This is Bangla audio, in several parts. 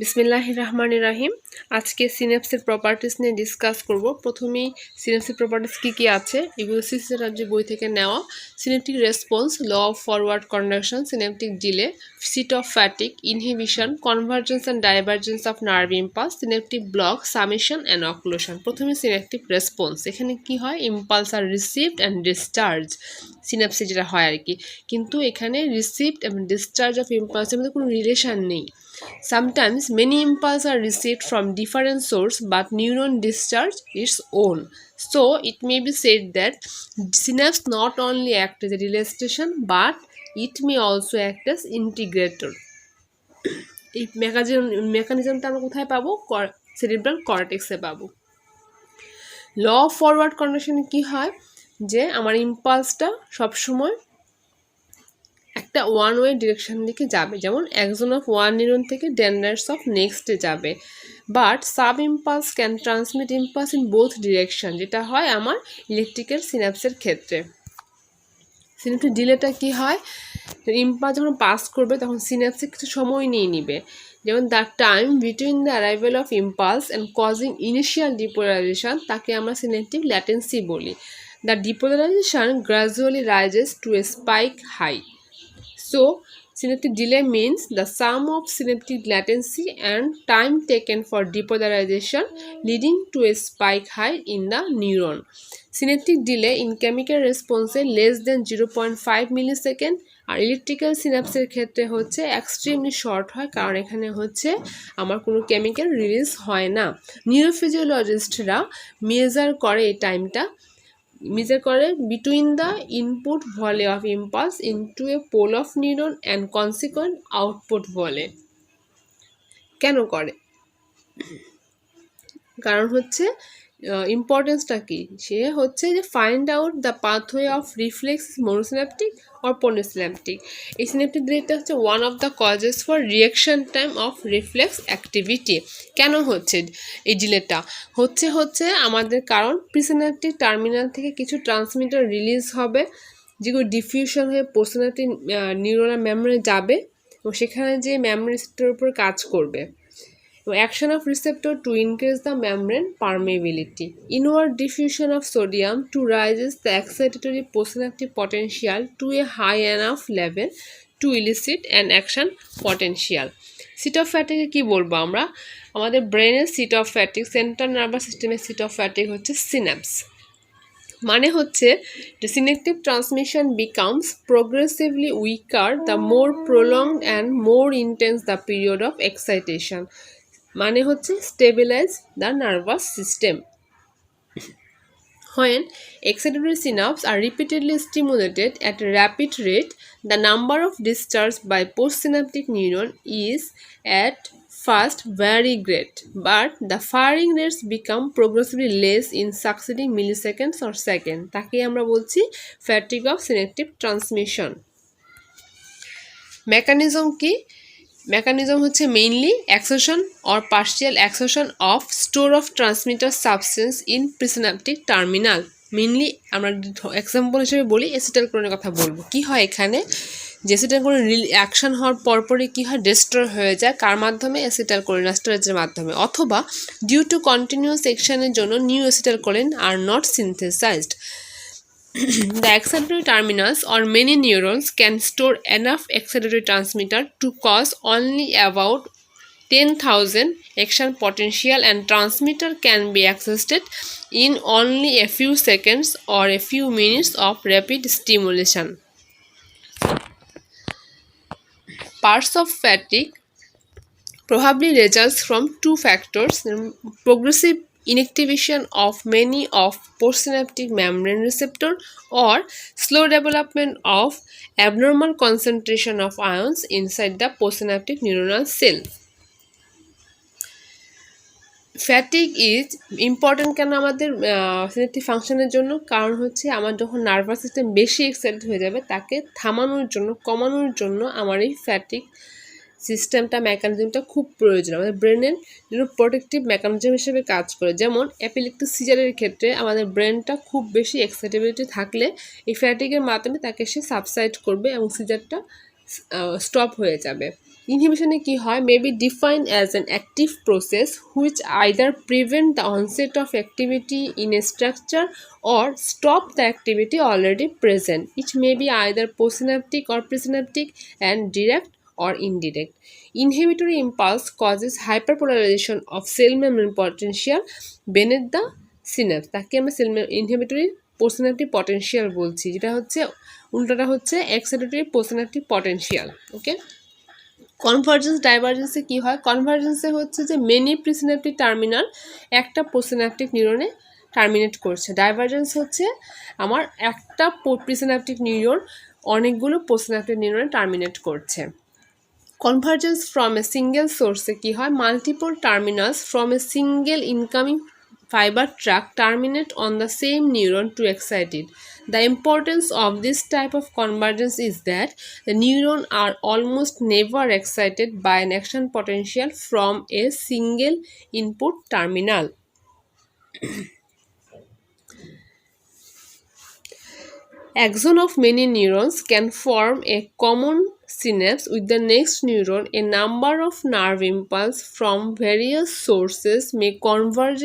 বিসমিল্লাহির রহমানির রহিম। আজকে সিনাপসের প্রপার্টিস নিয়ে ডিসকাস করব। প্রথমেই সিনাপসের প্রপার্টিস কী আছে এগুলো সিসি রাজ্যের বই থেকে নেওয়া। Synaptic response, law of forward conduction, synaptic delay, seat of fatigue, inhibition, convergence and divergence of nerve impulse, synaptic block, summation and occlusion. প্রথমে সিনেপটিক রেসপন্স, এখানে কি হয়, impulse are received and discharge সিনাপসে যেটা হয় আর কি, কিন্তু এখানে রিসিভড এবং ডিসচার্জ অফ ইম্পালসের মধ্যে কোনো রিলেশন নেই। Sometimes many impulses are received from different sources but neuron discharge its own. So it may be said that synapse not only act as a relay station but it may also act as integrator. এই মেকানিজমটা আমরা কোথায় পাবো? সেরিব্রাল কর্টেক্সে পাবো। ল অফ ফরওয়ার্ড কন্ডিশনে কি হয় যে আমার ইম্পালসটা সবসময় একটা ওয়ান ওয়ে ডিরেকশন দিকে যাবে, যেমন একজন অফ ওয়ান নিউরন থেকে ডেন্ড্রাইটস অফ নেক্সটে যাবে। But sub impulse can transmit impulse in both direction, যেটা হয় আমার ইলেকট্রিক্যাল সিনাপসের ক্ষেত্রে। সিনাপটিক ডিলেটা কি হয়, ইম্পালস যখন পাস করবে তখন সিনাপসে কিছু সময় নিয়ে নিবে, যেমন the time between the arrival of impulse and causing initial depolarization, তাকে আমরা সিনেপটিক ল্যাটেন্সি বলি। The depolarization gradually rises to a spike high. So, synaptic delay means the sum of synaptic latency and time taken for depolarization leading to a spike high in the neuron. Synaptic delay in chemical response less than 0.5 millisecond R electrical সিনাপসের ক্ষেত্রে হচ্ছে এক্সট্রিমলি শর্ট হয়, কারণ এখানে হচ্ছে আমার কোনো কেমিক্যাল রিলিজ হয় না। নিউরোফিজিওলজিস্টরা মেজার করে এই টাইমটা, measure করে between the input volley of impulse into a pole of neuron and consequent output volley. কেন করে? কারণ হচ্ছে ইম্পর্টেন্সটা কি, সে হচ্ছে যে find out the pathway of reflex monosynaptic or polysynaptic. এই সিনাপটিক ডিলেটা হচ্ছে one of the causes for reaction time of reflex activity. কেন হচ্ছে এই ডিলেটা হচ্ছে আমাদের কারণ প্রিসিনাপটিক টার্মিনাল থেকে কিছু ট্রান্সমিটার রিলিজ হবে, যেগুলো ডিফিউশন হয়ে পোস্টসিনাপটিক নিউরোনাল মেমোরি যাবে এবং সেখানে যে মেমোরি রিসেপ্টরের উপর কাজ করবে। Action of receptor to increase the membrane permeability. Inward diffusion of sodium to raises the excitatory postsynaptic potential to a high enough level to elicit an action potential. Seat of fatigue কি বলবো আমরা? আমাদের ব্রেনের seat of fatigue, central nervous সিস্টেমের সিট অফ ফ্যাটিক হচ্ছে সিনাপস। মানে হচ্ছে the synaptic transmission becomes progressively weaker the more prolonged and more intense the period of excitation. মানে হচ্ছে stabilize the nervous system. When excitatory synapses are repeatedly stimulated at a rapid rate, the number of discharge by postsynaptic neuron is at first very great, but the firing rates become progressively less in succeeding milliseconds or seconds. তাকে আমরা বলছি fatigue of synaptic transmission. Mechanism কি? মেকানিজম হচ্ছে mainly exhaustion or partial exhaustion of store of transmitter substance in presynaptic terminal. Mainly আমরা এক্সাম্পল হিসেবে বলি অ্যাসিটাইলকোলিনের কথা বলবো। কি হয় এখানে, যে অ্যাসিটাইলকোলিন অ্যাকশন হওয়ার পরপরই কী হয়, ডিস্ট্রয় হয়ে যায়, কার মাধ্যমে? অ্যাসিটাইলকোলিনেস্টারেজের মাধ্যমে, অথবা ডিউ টু কন্টিনিউয়াস অ্যাকশনের জন্য new acetylcholine are not synthesised. The excitatory terminals or many neurons can store enough excitatory transmitter to cause only about 10,000 action potential, and transmitter can be accessed in only a few seconds or a few minutes of rapid stimulation. Parts of fatigue probably results from two factors: progressive inactivation of many of postsynaptic membrane receptor or slow development of abnormal concentration of ions inside the postsynaptic neuronal cell. Fatigue is important কেন আমাদের সিনাপটিক ফাংশনের জন্য? কারণ হচ্ছে আমার যখন নার্ভাস সিস্টেম বেশি এক্সাইটেড হয়ে যাবে, তাকে থামানোর জন্য, কমানোর জন্য আমার এই ফ্যাটিক সিস্টেমটা, মেকানিজমটা খুব প্রয়োজন। আমাদের ব্রেনের জন্য প্রোটেক্টিভ মেকানিজম হিসেবে কাজ করে। যেমন অ্যাপিলেপ্টিক সিজারের ক্ষেত্রে আমাদের ব্রেনটা খুব বেশি এক্সাইটেবিলিটি থাকলে এই ফ্যাটিকের মাধ্যমে তাকে সে সাবসাইড করবে এবং সিজারটা স্টপ হয়ে যাবে। ইনহিবিশনে কি হয়, may be defined as an active process which either prevent the onset of activity in a structure or stop the activity already present. It may be either postsynaptic or presynaptic and direct or indirect. Inhibitory impulse causes hyperpolarization of cell membrane potential beneath the synapse. তাকে আমরা ইনহিবিটরি পোস্টসিনাপটিক পটেনশিয়াল বলছি, যেটা হচ্ছে উল্টাটা হচ্ছে এক্সাইটেটরি পোস্টসিনাপটিক পটেনশিয়াল। ওকে, কনভার্জেন্স ডাইভার্জেন্সে কি হয়, কনভার্জেন্সে হচ্ছে যে মেনি প্রিসিনাপটিক টার্মিনাল একটা পোস্টসিনাপটিক নিউরনে টার্মিনেট করছে, ডাইভার্জেন্স হচ্ছে আমার একটা প্রিসিনাপটিক নিউরন অনেকগুলো পোস্টসিনাপটিক নিউরনে টার্মিনেট করছে। কনভার্জেন্স ফ্রম এ সিঙ্গেল সোর্সে কি হয়, multiple terminals from a single incoming fiber tract terminate on the same neuron to excite it. The importance of this type of convergence is that the neurons are almost never excited by an action potential from a single input terminal. Axon of many neurons can form a common synapse with the next neuron. A number of nerve impulses from various sources may converge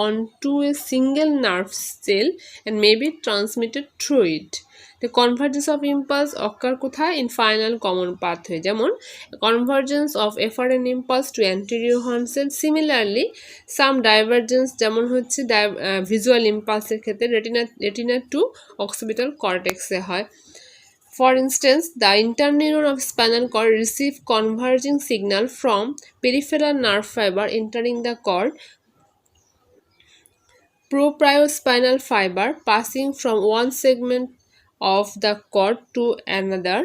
onto a single nerve cell and may be transmitted through it. The convergence of impulse occur কোথায়, in final common pathway, যেমন convergence of efferent impulse to anterior horn cell. Similarly, some divergence যেমন হচ্ছে visual impulse এর ক্ষেত্রে retina to occipital cortex এ হয়। For instance, the interneuron of spinal cord receive converging signal from peripheral nerve fiber entering the cord, propriospinal fiber passing from one segment of the cord to another,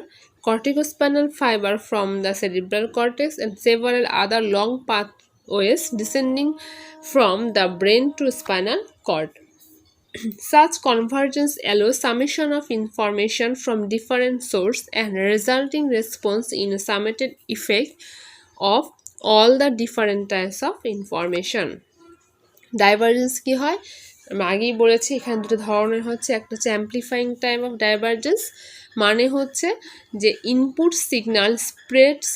corticospinal fiber from the cerebral cortex, and several other long pathways descending from the brain to spinal cord. Such convergence allows summation of information from different sources and resulting response in a summated effect of all the different types of information. Divergence কি হয়, আমি আগেই বলেছি এখানে দুটো ধরনের হচ্ছে, একটা হচ্ছে অ্যাম্প্লিফাইং টাইপ অফ ডাইভারজেন্স, মানে হচ্ছে যে input signal spreads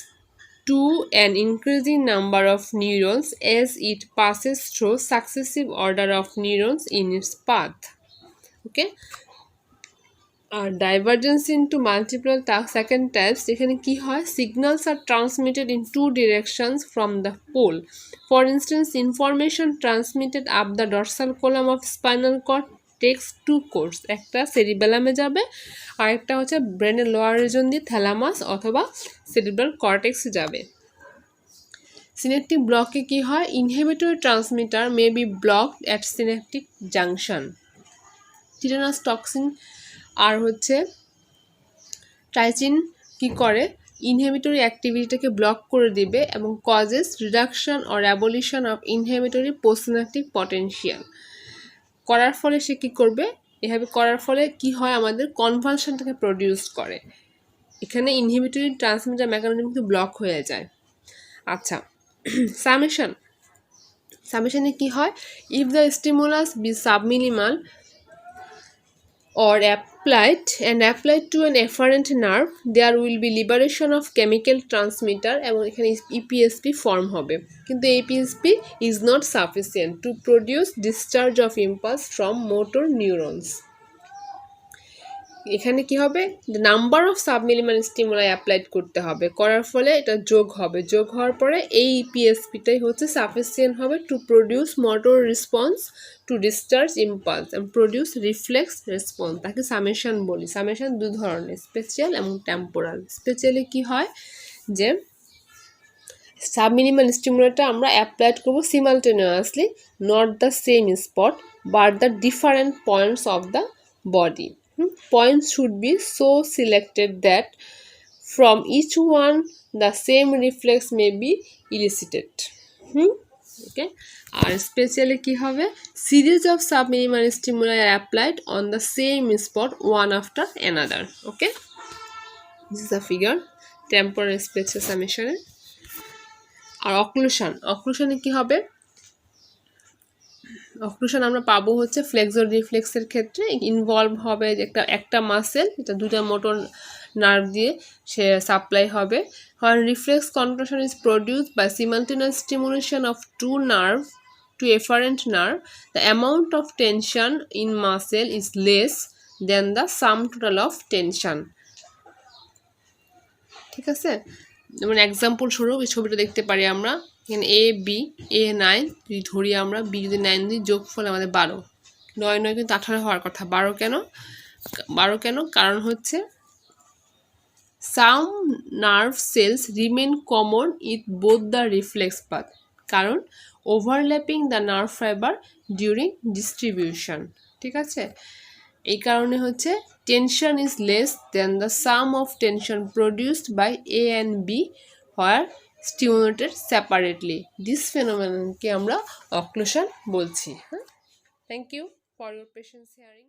to an increasing number of neurons as it passes through successive order of neurons in its path. Okay, divergence into multiple second types, এখানে কি হয়, signals are transmitted in two directions from the pole. For instance, information transmitted up the dorsal column of spinal cord takes two course, একটা সেরিবেলামে যাবে আর একটা হচ্ছে ব্রেনের লোয়ার রিজন দিয়ে থ্যালামাস অথবা সেরিব্রাল কর্টেক্সে যাবে। সিনেপটিক ব্লকে কি হয়, inhibitory transmitter may be blocked at synaptic junction. Tetanus toxin আর হচ্ছে ট্রাইচিন কি করে, ইনহিবিটরি অ্যাক্টিভিটিটাকে ব্লক করে দিবে এবং causes reduction or abolition of inhibitory postsynaptic potential. করার ফলে সে কি করবে, এভাবে করার ফলে কি হয়, আমাদের কনভালশনটাকে প্রডিউস করে, এখানে ইনহিবিটরি ট্রান্সমিটার মেকানিজম কিন্তু ব্লক হয়ে যায়। আচ্ছা, সামেশনে কি হয়, if the stimulus be subminimal or applied to an efferent nerve, there will be liberation of chemical transmitter এবং এখানে EPSP ফর্ম হবে, কিন্তু EPSP is not sufficient to produce discharge of impulse from motor neurons. এখানে কি হবে, the number of subminimal stimuli applied করতে হবে, করার ফলে এটা যোগ হবে, যোগ হওয়ার পরে এই EPSPটাই হচ্ছে সাফিসিয়েন্ট হবে to produce motor response to discharge impulse and produce reflex response. তাকে সামেশন বলি। সামেশন দু ধরনের, স্পেশিয়াল এবং টেম্পোরাল। স্পেশিয়ালি কি হয় যে সাবমিনিমাল স্টিমুলাটা আমরা অ্যাপ্লাইড করবো simultaneously, not the same spot but the different points of the body. Points should be so selected that from each one the same reflex may be elicited. Okay, আর স্পেশালি কি হবে, series of subminimal stimuli are applied on the same spot one after another. Okay, this is a figure temporal spatial summation. আর অক্লুশনে কি হবে, অক্লুশন আমরা পাবো হচ্ছে ফ্লেক্সর রিফ্লেক্সের ক্ষেত্রে ইনভলভ হবে যে একটা মাসেল, এটা দুটা মোটর নার্ভ দিয়ে সে সাপ্লাই হবে। When reflex contraction is produced by simultaneous stimulation of two nerve to afferent nerve, the amount of tension in muscle is less than the sum total of tension. ঠিক আছে, যেমন এক্সাম্পল স্বরূপ এই ছবিটা দেখতে পারি আমরা এখানে এ 9 যদি ধরি আমরা বি যদি 9 দিই যোগফল আমাদের 12, 9 কিন্তু 18 হওয়ার কথা, 12 কেন কারণ হচ্ছে some nerve cells remain common with both the reflex path, কারণ overlapping the nerve fibre during distribution. ঠিক আছে, এই কারণে হচ্ছে tension is less than the sum of tension produced by A and B were stimulated separately. This ফেনোমেননকে আমরা অক্লুশন বলছি। হ্যাঁ, thank you for your patience hearing.